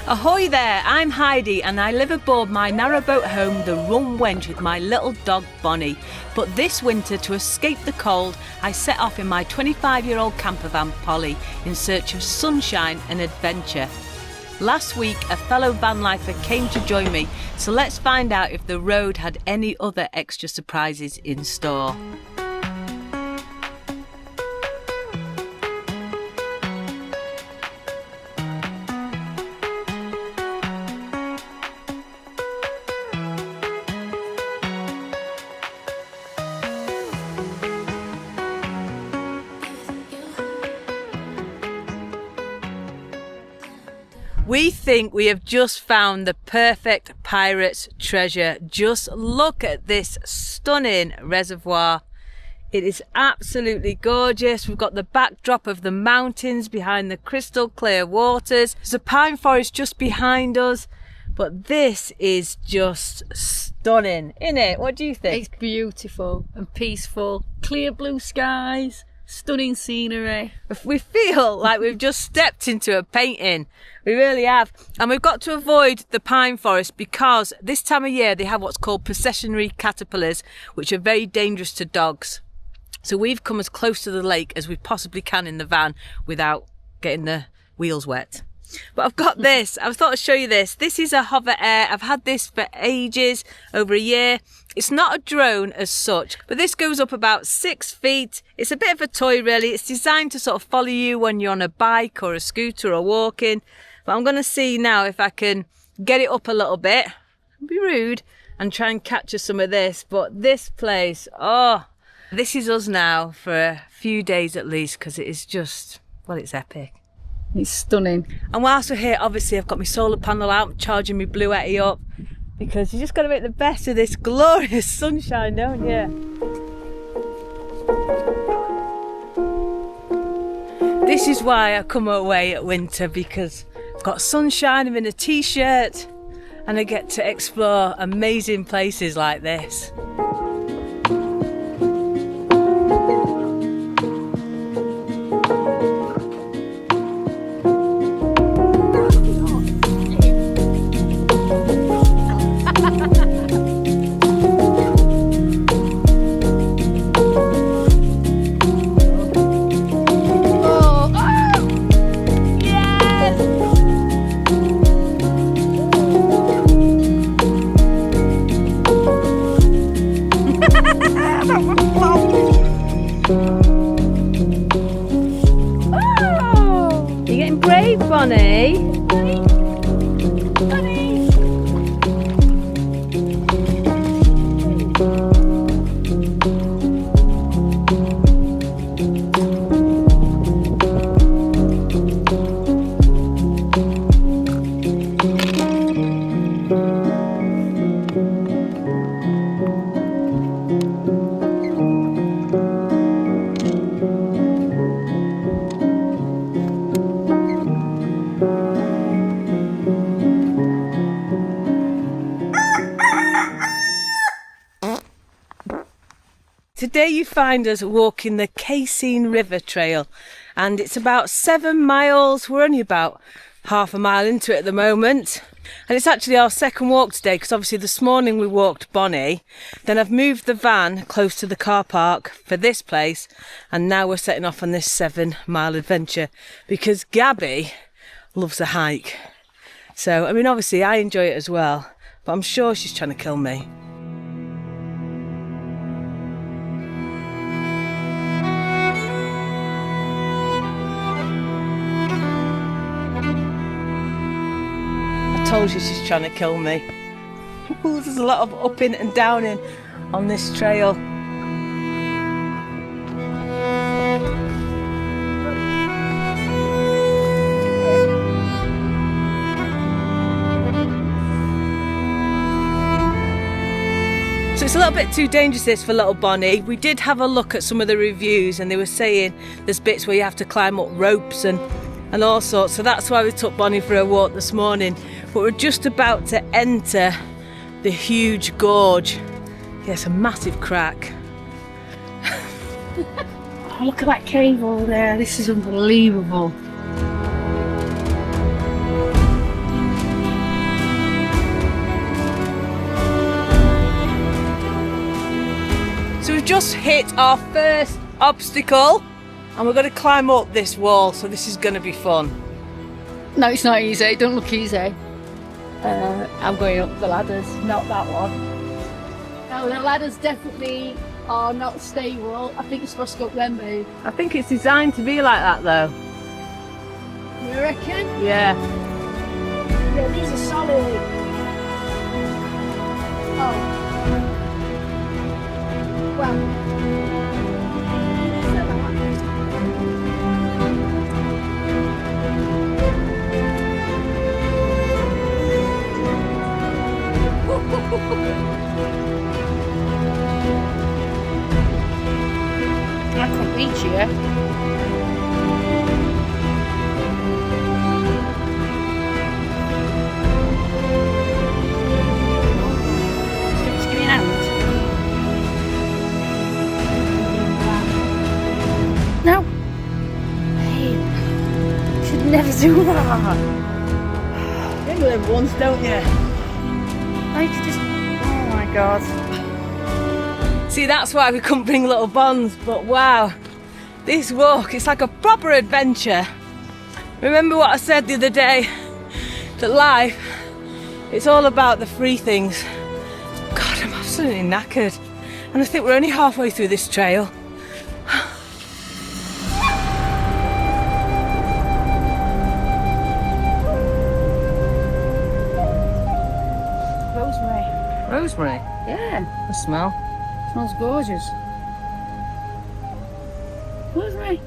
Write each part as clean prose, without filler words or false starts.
Ahoy there, I'm Heidi and I live aboard my narrowboat home, the Rum Wench, with my little dog Bonny. But this winter, to escape the cold, I set off in my 25-year-old camper van Polly in search of sunshine and adventure. Last week, a fellow Vanlifer came to join me, so let's find out if the road had any other extra surprises in store. We think we have just found the perfect pirate's treasure. Just look at this stunning reservoir. It is absolutely gorgeous. We've got the backdrop of the mountains behind the crystal clear waters. There's a pine forest just behind us, but this is just stunning, isn't it? What do you think? It's beautiful and peaceful, clear blue skies, stunning scenery. We feel like we've just stepped into a painting. We really have. And we've got to avoid the pine forest because this time of year they have what's called processionary caterpillars, which are very dangerous to dogs. So we've come as close to the lake as we possibly can in the van without getting the wheels wet. But I've got this. I thought I'd show you this. This is a hover air. I've had this for ages, over a year. It's not a drone as such, but this goes up about 6 feet. It's a bit of a toy really. It's designed to sort of follow you when you're on a bike or a scooter or walking. But I'm going to see now if I can get it up a little bit. It'll be rude and try and capture some of this. But this place, oh, this is us now for a few days at least because it is just, well, it's epic. It's stunning. And whilst we're here, obviously I've got my solar panel out, charging my Blue Yeti up, because you just got to make the best of this glorious sunshine, don't you? This is why I come away at winter, because I've got sunshine, I'm in a t-shirt, and I get to explore amazing places like this. Bonny. Bonny. Today you find us walking the Cacín River Trail, and it's about 7 miles. We're only about half a mile into it at the moment, and it's actually our second walk today because obviously this morning we walked Bonny, then I've moved the van close to the car park for this place, and now we're setting off on this 7-mile adventure because Gabby loves a hike. So I mean, obviously I enjoy it as well, but I'm sure she's trying to kill me. I told you she's trying to kill me. Ooh, there's a lot of upping and downing on this trail. So it's a little bit too dangerous this for little Bonny. We did have a look at some of the reviews and they were saying there's bits where you have to climb up ropes and all sorts, so that's why we took Bonny for a walk this morning. But we're just about to enter the huge gorge. Yeah, it's a massive crack. Oh, look at that cave over there, this is unbelievable. just hit our first obstacle and we're going to climb up this wall, so this is going to be fun. No, it's not easy. Don't look easy. I'm going up the ladders, not that one. No, the ladders definitely are not stable. I think you're supposed to go up them, babe. I think it's designed to be like that though. You reckon? Yeah. Yeah, these are solid. Oh. Well. I can't reach you. Just give me an hand. No. Hey, you should never do that. You only live once, don't you? I could just. Oh my god. See, that's why we couldn't bring little Bonds, but wow, this walk, it's like a proper adventure. Remember what I said the other day, that life, it's all about the free things. God, I'm absolutely knackered. And I think we're only halfway through this trail. Rosemary. Rosemary, Yeah. the smell. Smells gorgeous. Rosemary.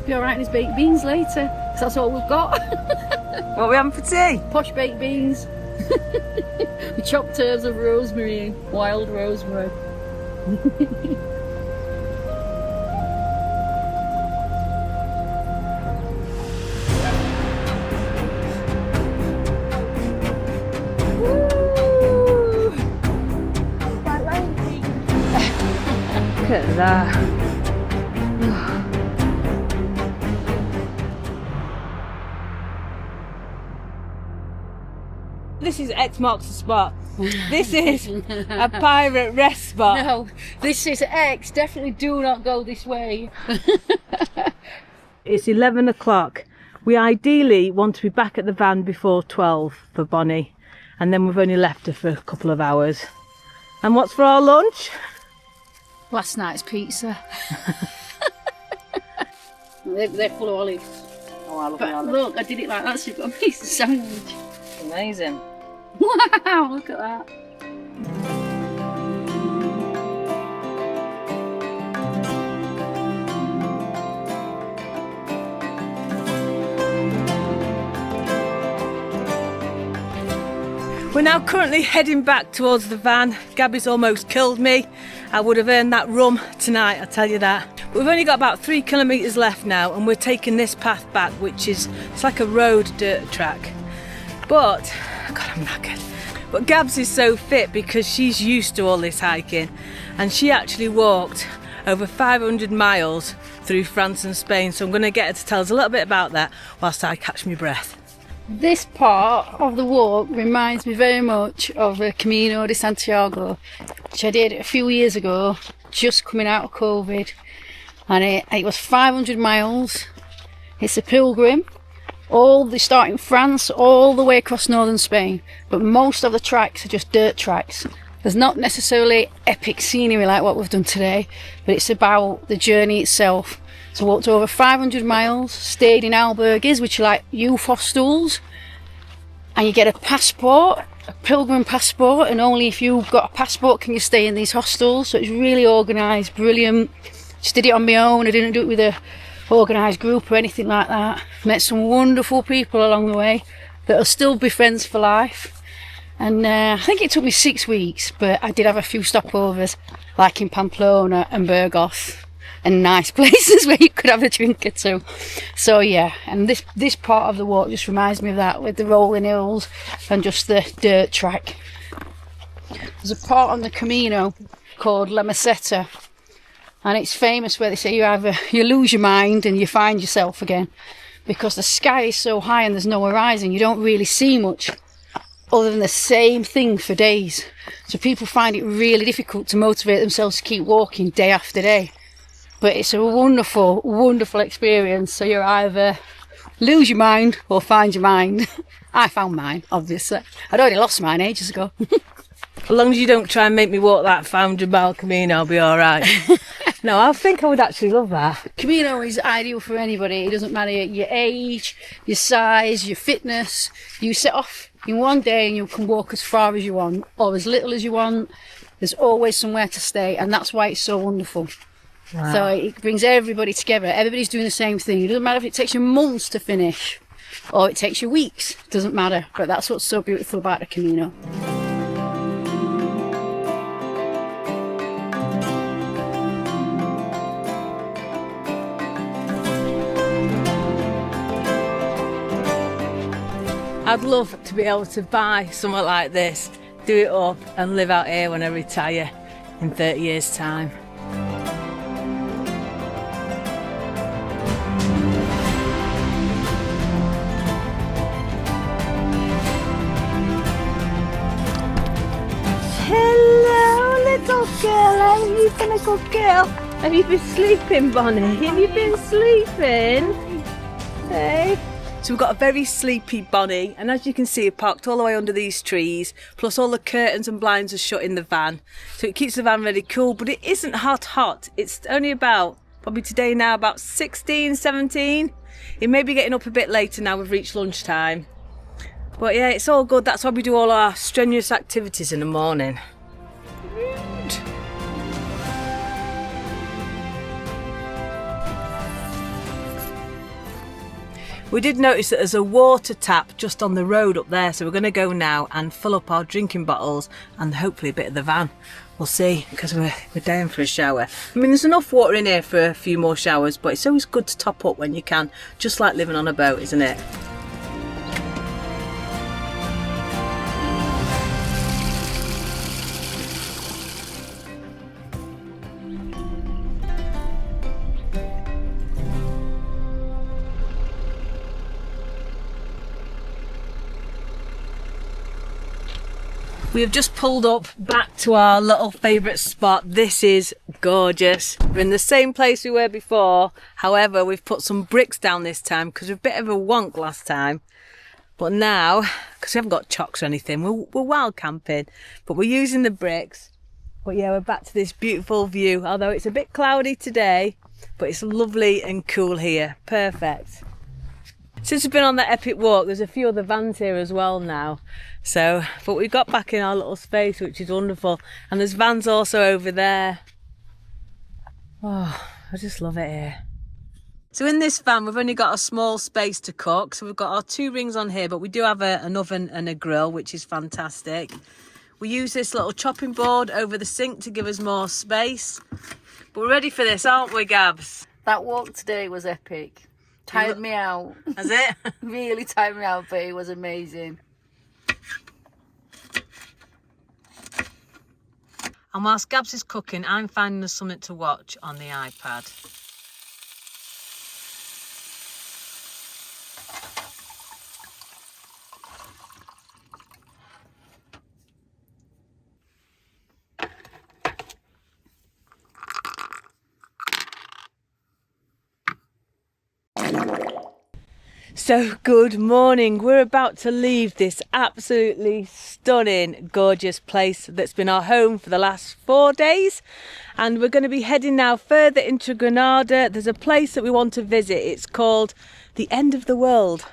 Be alright in his baked beans later, because that's all we've got. What are we having for tea? Posh baked beans. With chopped herbs of rosemary, wild rosemary. Look at that. This is X marks the spot. This is a pirate rest spot. No, this is X. Definitely do not go this way. It's 11 o'clock. We ideally want to be back at the van before 12 for Bonny, and then we've only left her for a couple of hours. And what's for our lunch? Last night's pizza. they're full of olives. Oh, I love But look, I did it like that, so you've got a piece of sandwich. Amazing. Wow, look at that. We're now currently heading back towards the van. Gabby's almost killed me. I would have earned that rum tonight, I tell you that. But we've only got about 3 kilometres left now, and we're taking this path back, which is, it's like a road dirt track. But, God, I'm knackered. But Gabs is so fit because she's used to all this hiking, and she actually walked over 500 miles through France and Spain. So I'm going to get her to tell us a little bit about that whilst I catch my breath. This part of the walk reminds me very much of the Camino de Santiago, which I did a few years ago, just coming out of COVID. And it was 500 miles. It's a pilgrim. They start in France all the way across northern Spain, but most of the tracks are just dirt tracks. There's not necessarily epic scenery like what we've done today, but it's about the journey itself. So walked over 500 miles, stayed in albergues, which are like youth hostels, and you get a passport, a pilgrim passport, and only if you've got a passport can you stay in these hostels. So it's really organised, brilliant. Just did it on my own. I didn't do it with a organised group or anything like that. Met some wonderful people along the way that will still be friends for life. And I think it took me 6 weeks, but I did have a few stopovers, like in Pamplona and Burgos, and nice places where you could have a drink or two. So yeah, and this part of the walk just reminds me of that, with the rolling hills and just the dirt track. There's a part on the Camino called La Meseta, and it's famous where they say you lose your mind and you find yourself again, because the sky is so high and there's no horizon, you don't really see much. other than the same thing for days. So people find it really difficult to motivate themselves to keep walking day after day. But it's a wonderful, wonderful experience. So you're either lose your mind or find your mind. I found mine, obviously. I'd already lost mine ages ago. As long as you don't try and make me walk that 500-mile Camino, I'll be all right. No, I think I would actually love that. Camino is ideal for anybody. It doesn't matter your age, your size, your fitness. You set off in one day and you can walk as far as you want or as little as you want. There's always somewhere to stay, and that's why it's so wonderful. Wow. So it brings everybody together. Everybody's doing the same thing. It doesn't matter if it takes you months to finish or it takes you weeks. It doesn't matter. But that's what's so beautiful about the Camino. I'd love to be able to buy somewhere like this, do it up and live out here when I retire in 30 years' time. Hello, little girl. Have you been a good girl? Have you been sleeping, Bonny? Have you been sleeping? Hey. So we've got a very sleepy Bonny, and as you can see, we're parked all the way under these trees, plus all the curtains and blinds are shut in the van. So it keeps the van really cool, but it isn't hot. It's only about, probably today now, about 16, 17. It may be getting up a bit later now we've reached lunchtime. But yeah, it's all good. That's why we do all our strenuous activities in the morning. We did notice that there's a water tap just on the road up there, so we're going to go now and fill up our drinking bottles and hopefully a bit of the van. We'll see, because we're down for a shower. I mean, there's enough water in here for a few more showers, but it's always good to top up when you can, just like living on a boat, isn't it? We have just pulled up back to our little favourite spot. This is gorgeous. We're in the same place we were before. However, we've put some bricks down this time because we're a bit of a wonk last time. But now, because we haven't got chocks or anything, we're wild camping. But we're using the bricks. But yeah, we're back to this beautiful view. Although it's a bit cloudy today, but it's lovely and cool here. Perfect. Since we've been on that epic walk, there's a few other vans here as well now. So, but we got back in our little space, which is wonderful. And there's vans also over there. Oh, I just love it here. So in this van, we've only got a small space to cook. So we've got our 2 rings on here, but we do have an oven and a grill, which is fantastic. We use this little chopping board over the sink to give us more space. But we're ready for this, aren't we, Gabs? That walk today was epic. Tired me out. Has it? Really tired me out, but it was amazing. And whilst Gabs is cooking, I'm finding us something to watch on the iPad. So good morning. We're about to leave this absolutely stunning, gorgeous place that's been our home for the last 4 days. And we're going to be heading now further into Granada. There's a place that we want to visit. It's called the End of the World.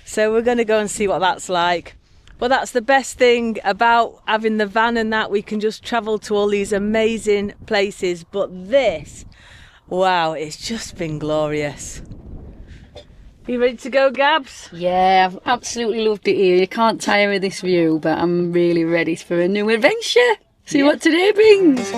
So we're going to go and see what that's like. But that's the best thing about having the van and that we can just travel to all these amazing places. But this, wow, it's just been glorious. You ready to go, Gabs? Yeah, I've absolutely loved it here. You can't tire of this view, but I'm really ready for a new adventure. See what today brings.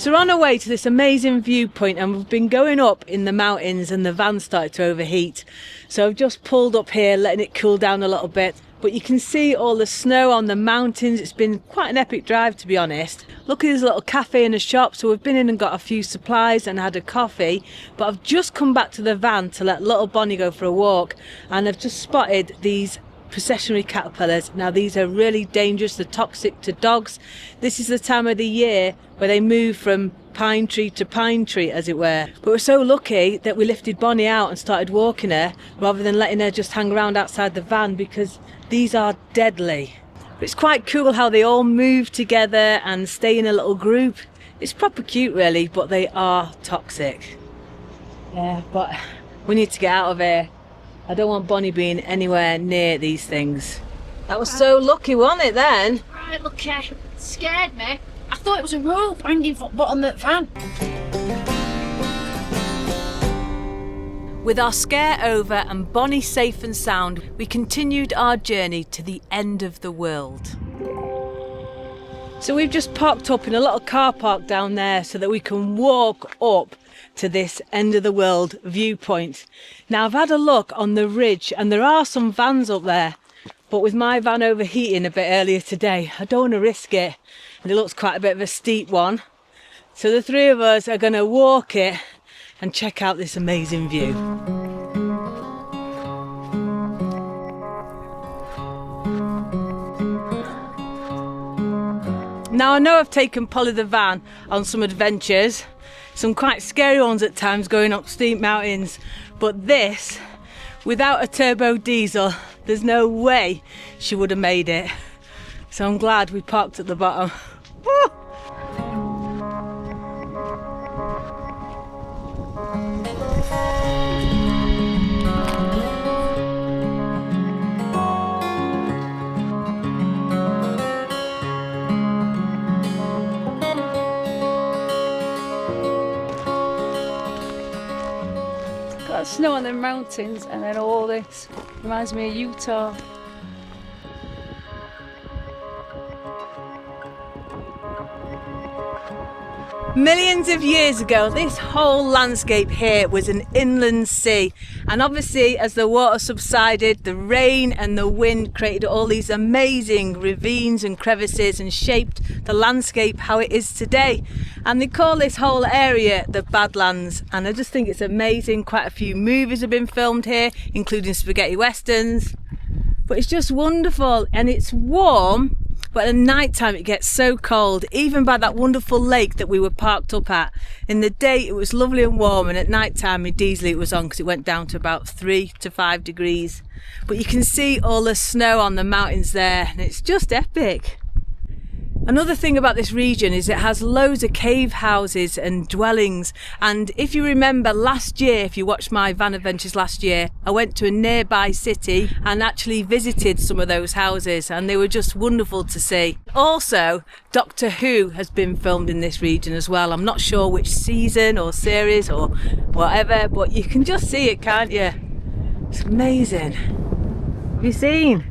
So we're on our way to this amazing viewpoint, and we've been going up in the mountains and the van started to overheat. So I've just pulled up here, letting it cool down a little bit. but you can see all the snow on the mountains. It's been quite an epic drive, to be honest. Look at this little cafe and a shop, so we've been in and got a few supplies and had a coffee, but I've just come back to the van to let little Bonnie go for a walk, and I've just spotted these processionary caterpillars. Now these are really dangerous, they're toxic to dogs. This is the time of the year where they move from pine tree to pine tree, as it were. But we're so lucky that we lifted Bonnie out and started walking her rather than letting her just hang around outside the van, because these are deadly. But it's quite cool how they all move together and stay in a little group. It's proper cute really, but they are toxic. Yeah, but we need to get out of here. I don't want Bonnie being anywhere near these things. That was so lucky, wasn't it then? Right, look, it scared me. I thought it was a rope hanging from the bottom of the van. With our scare over and Bonnie safe and sound, we continued our journey to the end of the world. So we've just parked up in a little car park down there so that we can walk up to this end of the world viewpoint. Now I've had a look on the ridge and there are some vans up there, but with my van overheating a bit earlier today, I don't want to risk it, and it looks quite a bit of a steep one. So the three of us are going to walk it and check out this amazing view. Now I know I've taken Polly the van on some adventures, some quite scary ones at times going up steep mountains, but this, without a turbo diesel, there's no way she would have made it. So I'm glad we parked at the bottom. Woo! Got snow on the mountains, and then all this reminds me of Utah. Millions of years ago, this whole landscape here was an inland sea, and obviously as the water subsided, the rain and the wind created all these amazing ravines and crevices and shaped the landscape how it is today. And they call this whole area the Badlands, and I just think it's amazing. Quite a few movies have been filmed here, including spaghetti westerns, but it's just wonderful. And it's warm, but at night time it gets so cold, even by that wonderful lake that we were parked up at. In the day it was lovely and warm, and at night time my diesel it was on because it went down to about 3 to 5 degrees. But you can see all the snow on the mountains there, and it's just epic. Another thing about this region is it has loads of cave houses and dwellings, and if you remember last year, if you watched my van adventures last year, I went to a nearby city and actually visited some of those houses, and they were just wonderful to see. Also, Doctor Who has been filmed in this region as well. I'm not sure which season or series or whatever, but you can just see it, can't you? It's amazing. Have you seen?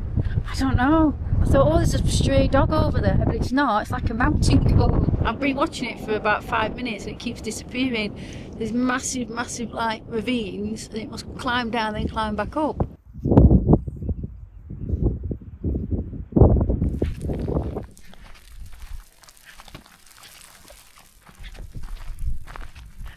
I don't know. I thought, oh, there's a stray dog over there, but it's not. It's like a mountain goat. I've been watching it for about 5 minutes and it keeps disappearing. There's massive, massive like ravines, and it must climb down then climb back up.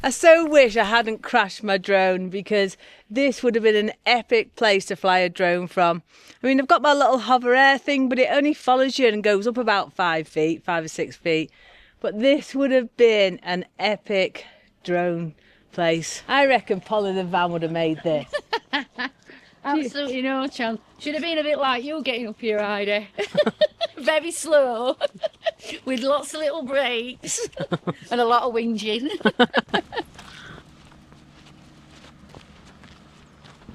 I so wish I hadn't crashed my drone, because this would have been an epic place to fly a drone from. I mean, I've got my little hover air thing, but it only follows you and goes up about 5 feet, 5 or 6 feet. But this would have been an epic drone place. I reckon Polly the van would have made this. Absolutely no chance. Should have been a bit like you getting up here, Heidi. Very slow, with lots of little breaks and a lot of whinging.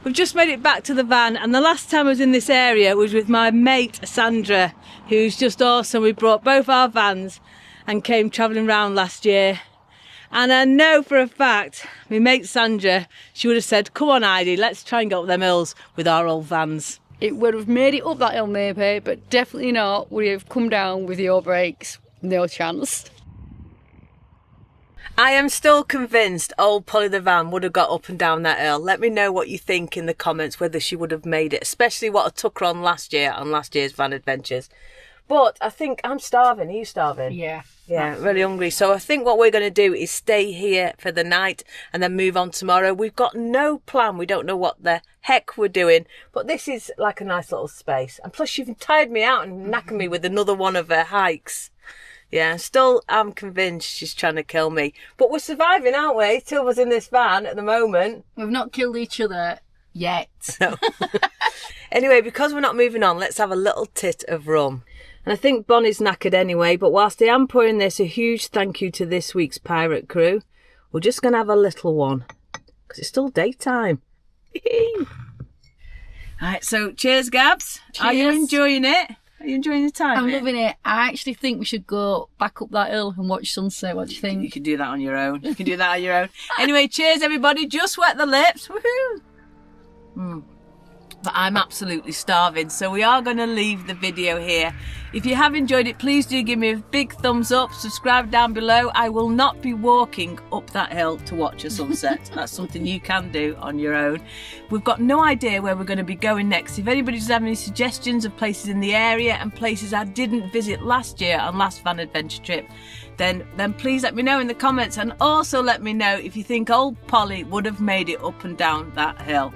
We've just made it back to the van, and the last time I was in this area was with my mate Sandra, who's just awesome. We brought both our vans and came travelling around last year. And I know for a fact, my mate Sandra, she would have said, come on Heidi, let's try and go up them hills with our old vans. It would have made it up that hill maybe, but definitely not would have come down with your brakes. No chance. I am still convinced old Polly the van would have got up and down that hill. Let me know what you think in the comments, whether she would have made it, especially what I took her on last year on last year's van adventures. But I think I'm starving. Are you starving? Yeah. Yeah, really hungry. So I think what we're going to do is stay here for the night and then move on tomorrow. We've got no plan. We don't know what the heck we're doing. But this is like a nice little space. And plus you've tired me out and knackered me with another one of her hikes. Yeah, still I'm convinced she's trying to kill me. But we're surviving, aren't we? Two of us in this van at the moment. We've not killed each other yet. No. Anyway, because we're not moving on, let's have a little tit of rum. And I think Bonnie's knackered anyway, but whilst I am pouring this, a huge thank you to this week's pirate crew. We're just going to have a little one, because it's still daytime. Alright, so cheers, Gabs. Cheers. Are you enjoying it? Are you enjoying the time? I'm loving it. I actually think we should go back up that hill and watch sunset. What do you think? You can do that on your own. You can do that on your own. Anyway, cheers, everybody. Just wet the lips. Woohoo! But I'm absolutely starving, so we are going to leave the video here. If you have enjoyed it, please do give me a big thumbs up, subscribe down below. I will not be walking up that hill to watch a sunset. That's something you can do on your own. We've got no idea where we're going to be going next. If anybody does have any suggestions of places in the area and places I didn't visit last year on last van adventure trip, then please let me know in the comments, and also let me know if you think old Polly would have made it up and down that hill.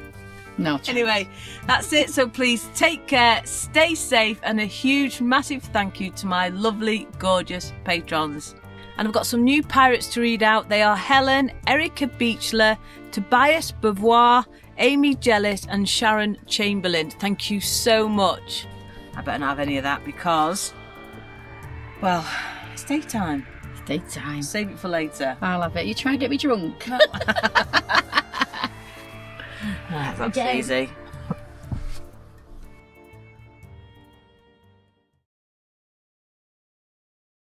No chance. Anyway, that's it. So please take care, stay safe, and a huge, massive thank you to my lovely, gorgeous patrons. And I've got some new pirates to read out. They are Helen, Erica Beechler, Tobias Beauvoir, Amy Jellis, and Sharon Chamberlain. Thank you so much. I better not have any of that because, well, it's daytime. It's daytime. Save it for later. I'll have it. You try and get me drunk. That's easy.